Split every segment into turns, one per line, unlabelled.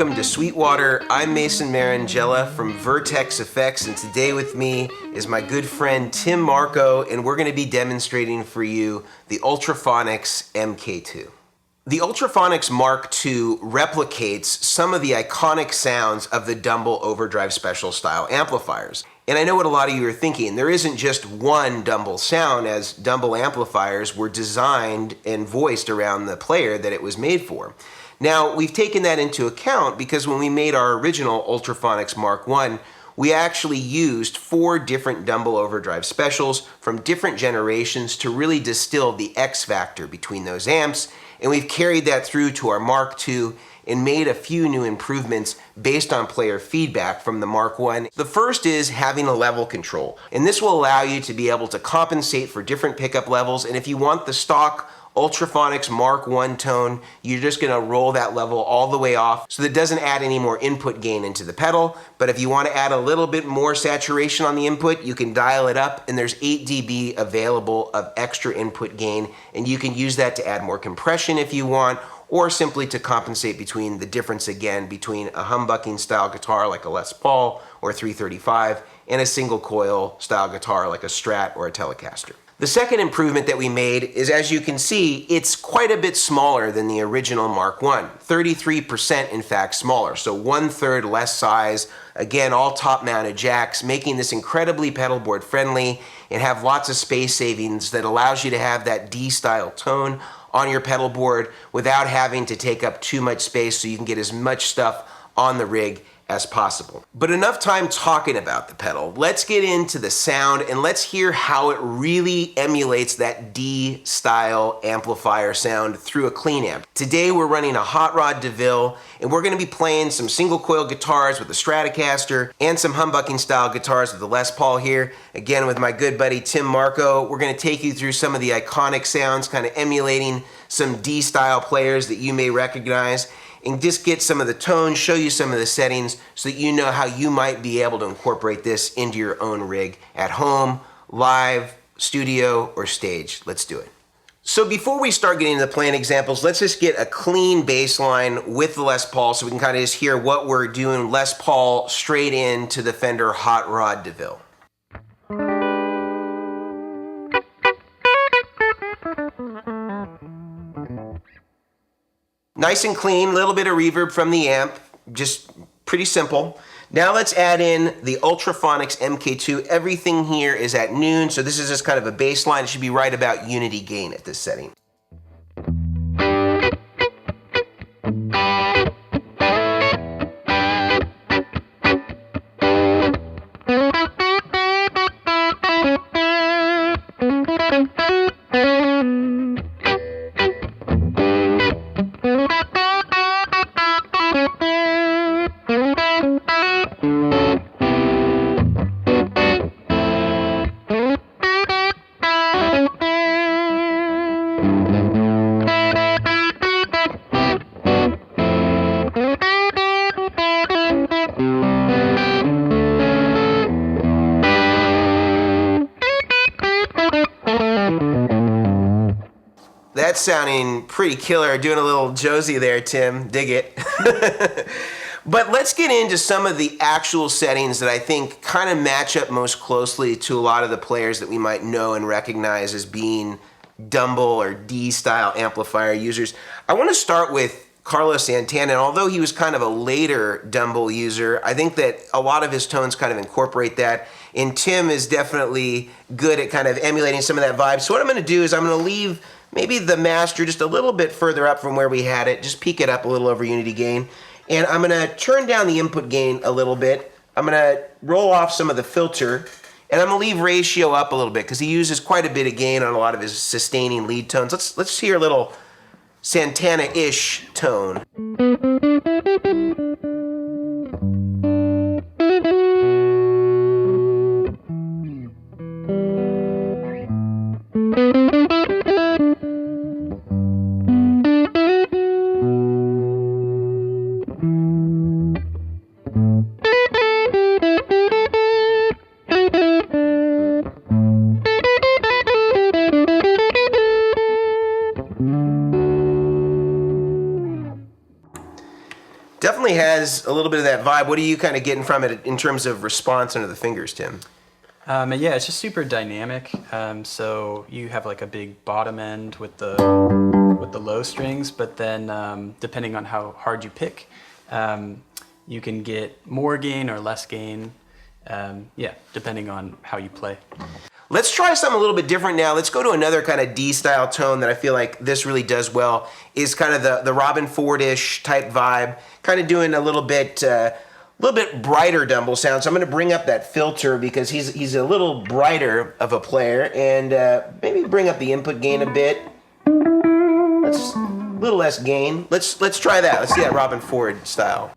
welcome to Sweetwater. I'm Mason Marangella from Vertex Effects, and today with me is my good friend Tim Marco, and we're going to be demonstrating for you the Ultraphonix MKII. The Ultraphonix Mark II replicates some of the iconic sounds of the Dumble Overdrive Special style amplifiers. And I know what a lot of you are thinking. There isn't just one Dumble sound, as Dumble amplifiers were designed and voiced around the player that it was made for. Now, we've taken that into account because when we made our original Ultraphonix Mark I, we actually used 4 different Dumble Overdrive Specials from different generations to really distill the X factor between those amps, and we've carried that through to our Mark II and made a few new improvements based on player feedback from the Mark I. The first is having a level control, and this will allow you to be able to compensate for different pickup levels, and if you want the stock Ultraphonix Mark I tone, you're just going to roll that level all the way off so that it doesn't add any more input gain into the pedal. But if you want to add a little bit more saturation on the input, you can dial it up, and there's 8 dB available of extra input gain, and you can use that to add more compression if you want, or simply to compensate between the difference again between a humbucking style guitar like a Les Paul or 335 and a single coil style guitar like a Strat or a Telecaster. The second improvement that we made is, as you can see, it's quite a bit smaller than the original Mark I. 33% in fact smaller, so 1/3 less size. Again, all top-mounted jacks, making this incredibly pedalboard friendly and have lots of space savings that allows you to have that D-style tone on your pedal board without having to take up too much space, so you can get as much stuff on the rig as possible. But enough time talking about the pedal. Let's get into the sound and let's hear how it really emulates that D-style amplifier sound through a clean amp. Today we're running a Hot Rod DeVille, and we're going to be playing some single coil guitars with the Stratocaster and some humbucking style guitars with the Les Paul here. Again, with my good buddy Tim Marco, we're going to take you through some of the iconic sounds, kind of emulating some D-style players that you may recognize, and just get some of the tones, show you some of the settings so that you know how you might be able to incorporate this into your own rig at home, live, studio, or stage. Let's do it. So before we start getting into the playing examples, let's just get a clean bass line with the Les Paul so we can kind of just hear what we're doing Les Paul straight into the Fender Hot Rod DeVille. Nice and clean, little bit of reverb from the amp, just pretty simple. Now let's add in the Ultraphonix MKII. Everything here is at noon, so this is just kind of a bass line. It should be right about unity gain at this setting. That's sounding pretty killer. Doing a little Josie there, Tim. Dig it. But let's get into some of the actual settings that I think kind of match up most closely to a lot of the players that we might know and recognize as being Dumble or D-style amplifier users. I want to start with Carlos Santana, and although he was kind of a later Dumble user, I think that a lot of his tones kind of incorporate that, and Tim is definitely good at kind of emulating some of that vibe. So what I'm going to do is I'm going to leave maybe the master just a little bit further up from where we had it, just peak it up a little over unity gain, and I'm going to turn down the input gain a little bit. I'm going to roll off some of the filter, and I'm going to leave ratio up a little bit because he uses quite a bit of gain on a lot of his sustaining lead tones. Let's hear a little Santana-ish tone. definitely has a little bit of that vibe. What are you kind of getting from it in terms of response under the fingers, Tim?
Yeah, it's just super dynamic. So you have like a big bottom end with the low strings, but then depending on how hard you pick, you can get more gain or less gain. Yeah, depending on how you play.
Let's try something a little bit different now. Let's go to another kind of D-style tone that I feel like this really does well, is kind of the Robben Ford-ish type vibe, kind of doing a little bit brighter Dumble sound. So I'm going to bring up that filter because he's a little brighter of a player, and maybe bring up the input gain a bit. Let's a little less gain. Let's try that. Let's see that Robben Ford style.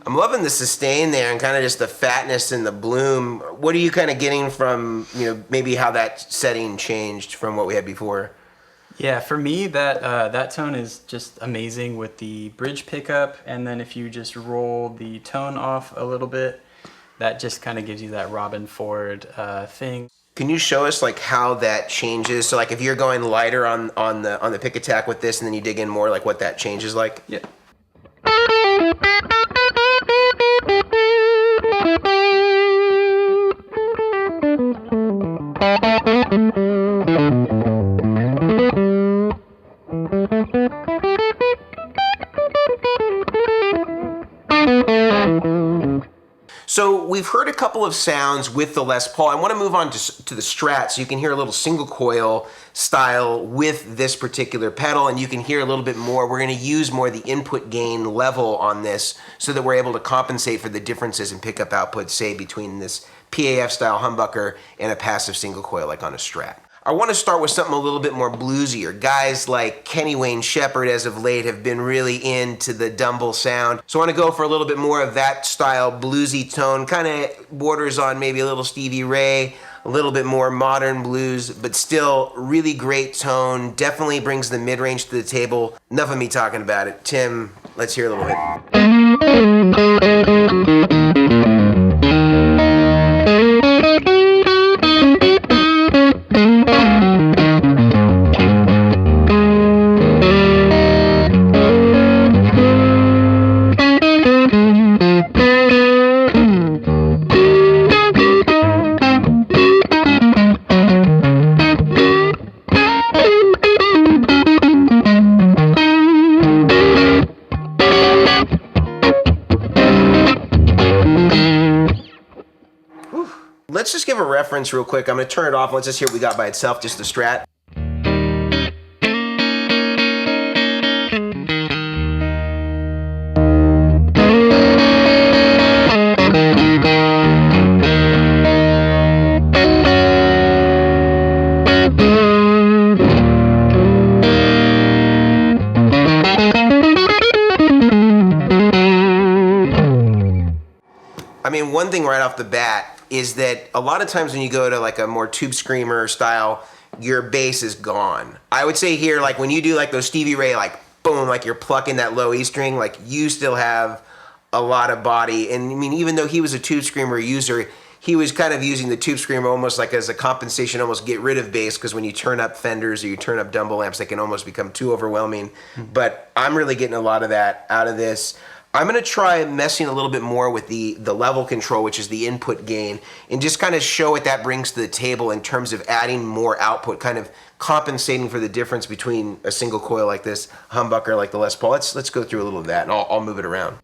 I'm loving the sustain there and kind of just the fatness and the bloom. What are you kind of getting from, maybe how that setting changed from what we had before?
Yeah, for me, that tone is just amazing with the bridge pickup, and then if you just roll the tone off a little bit, that just kind of gives you that Robben Ford thing.
Can you show us like how that changes? So like if you're going lighter on the pick attack with this, and then you dig in more, like what that changes like?
Yeah.
So we've heard a couple of sounds with the Les Paul. I want to move on to the Strat, so you can hear a little single coil style with this particular pedal, and you can hear a little bit more. We're going to use more of the input gain level on this so that we're able to compensate for the differences in pickup output, say between this PAF style humbucker and a passive single coil like on a Strat. I want to start with something a little bit more bluesier. Guys like Kenny Wayne Shepherd as of late have been really into the Dumble sound. So I want to go for a little bit more of that style bluesy tone, kind of borders on maybe a little Stevie Ray, a little bit more modern blues, but still really great tone. Definitely brings the mid-range to the table. Enough of me talking about it. Tim, let's hear a little bit. Let's just give a reference real quick. I'm going to turn it off. Let's just hear what we got by itself, just the Strat. I mean, one thing right off the bat is that a lot of times when you go to like a more tube screamer style, your bass is gone. I would say here, like when you do like those Stevie Ray, like boom, like you're plucking that low E string, like you still have a lot of body. And I mean, even though he was a tube screamer user, he was kind of using the tube screamer almost like as a compensation, almost get rid of bass, because when you turn up Fenders or you turn up Dumble amps, they can almost become too overwhelming. But I'm really getting a lot of that out of this. I'm going to try messing a little bit more with the level control, which is the input gain, and just kind of show what that brings to the table in terms of adding more output, kind of compensating for the difference between a single coil like this, humbucker like the Les Paul. Let's go through a little of that, and I'll move it around.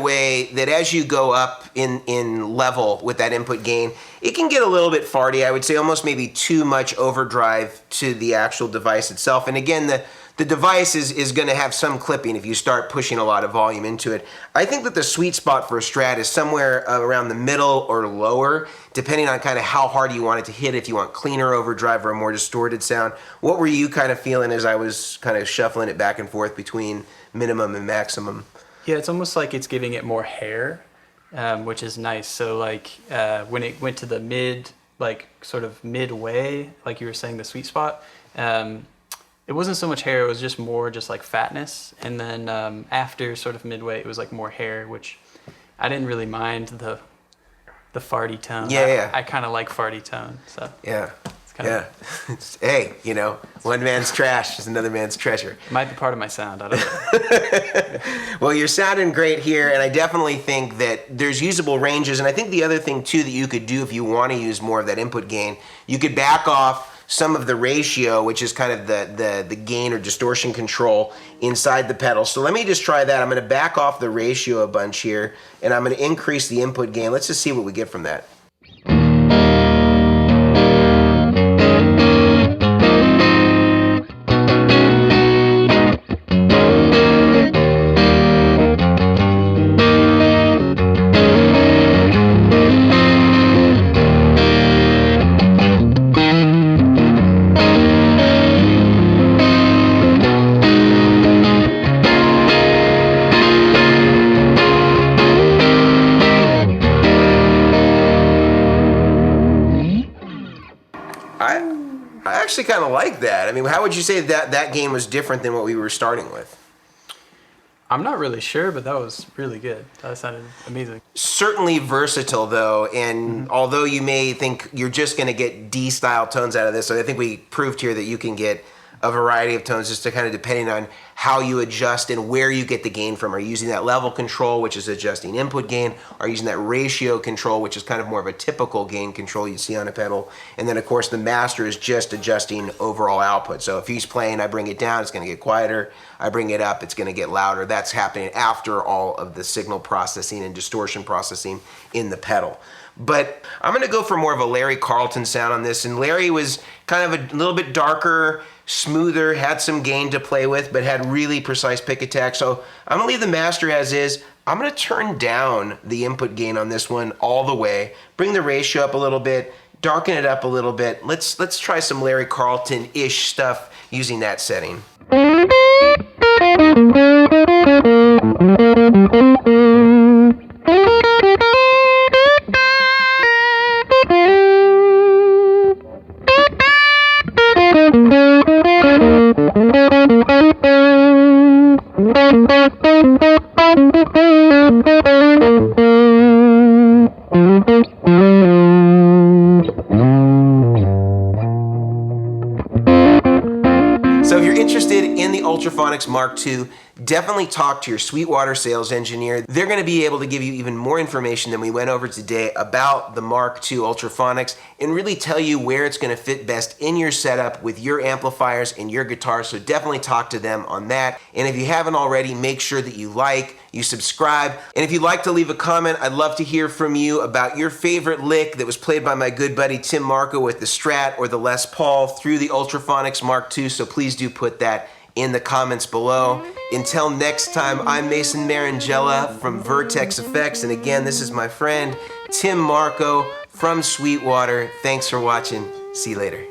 way, that as you go up in level with that input gain, it can get a little bit farty. I would say almost maybe too much overdrive to the actual device itself. And again, the device is going to have some clipping if you start pushing a lot of volume into it. I think that the sweet spot for a Strat is somewhere around the middle or lower, depending on kind of how hard you want it to hit, if you want cleaner overdrive or a more distorted sound. What were you kind of feeling as I was kind of shuffling it back and forth between minimum and maximum?
Yeah, it's almost like it's giving it more hair, which is nice. So like when it went to the mid, like sort of midway, like you were saying, the sweet spot, it wasn't so much hair, it was just more just like fatness. And then after sort of midway, it was like more hair, which I didn't really mind the farty tone.
Yeah.
I kind of like farty tone, so.
Yeah.
It's kind of,
Hey, you know, one man's trash is another man's treasure.
might be part of my sound, I don't know.
Well, you're sounding great here, and I definitely think that there's usable ranges. And I think the other thing, too, that you could do if you want to use more of that input gain, you could back off some of the ratio, which is kind of the gain or distortion control inside the pedal. So let me just try that. I'm going to back off the ratio a bunch here, and I'm going to increase the input gain. Let's just see what we get from that. I actually kind of like that. I mean, how would you say that game was different than what we were starting with?
I'm not really sure, but that was really good. That sounded amazing.
Certainly versatile, though, and although you may think you're just going to get D-style tones out of this, I think we proved here that you can get a variety of tones just to kind of depending on how you adjust and where you get the gain from. Are you using that level control, which is adjusting input gain? Are you using that ratio control, which is kind of more of a typical gain control you see on a pedal? And then, of course, the master is just adjusting overall output. So if he's playing, I bring it down, it's going to get quieter. I bring it up, it's going to get louder. That's happening after all of the signal processing and distortion processing in the pedal. But I'm going to go for more of a Larry Carlton sound on this. And Larry was kind of a little bit darker, smoother, had some gain to play with, but had really precise pick attack. So I'm going to leave the master as is. I'm going to turn down the input gain on this one all the way, bring the ratio up a little bit, darken it up a little bit. Let's try some Larry Carlton-ish stuff using that setting. So if you're interested in the Ultraphonix Mark II, definitely talk to your Sweetwater sales engineer. They're going to be able to give you even more information than we went over today about the Mark II Ultraphonix and really tell you where it's going to fit best in your setup with your amplifiers and your guitars. So definitely talk to them on that. And if you haven't already, make sure that you subscribe. And if you'd like to leave a comment, I'd love to hear from you about your favorite lick that was played by my good buddy Tim Marco with the Strat or the Les Paul through the Ultraphonix Mark II. So please do put that in the comments below. Until next time, I'm Mason Marangella from Vertex Effects. And again, this is my friend Tim Marco from Sweetwater. Thanks for watching. See you later.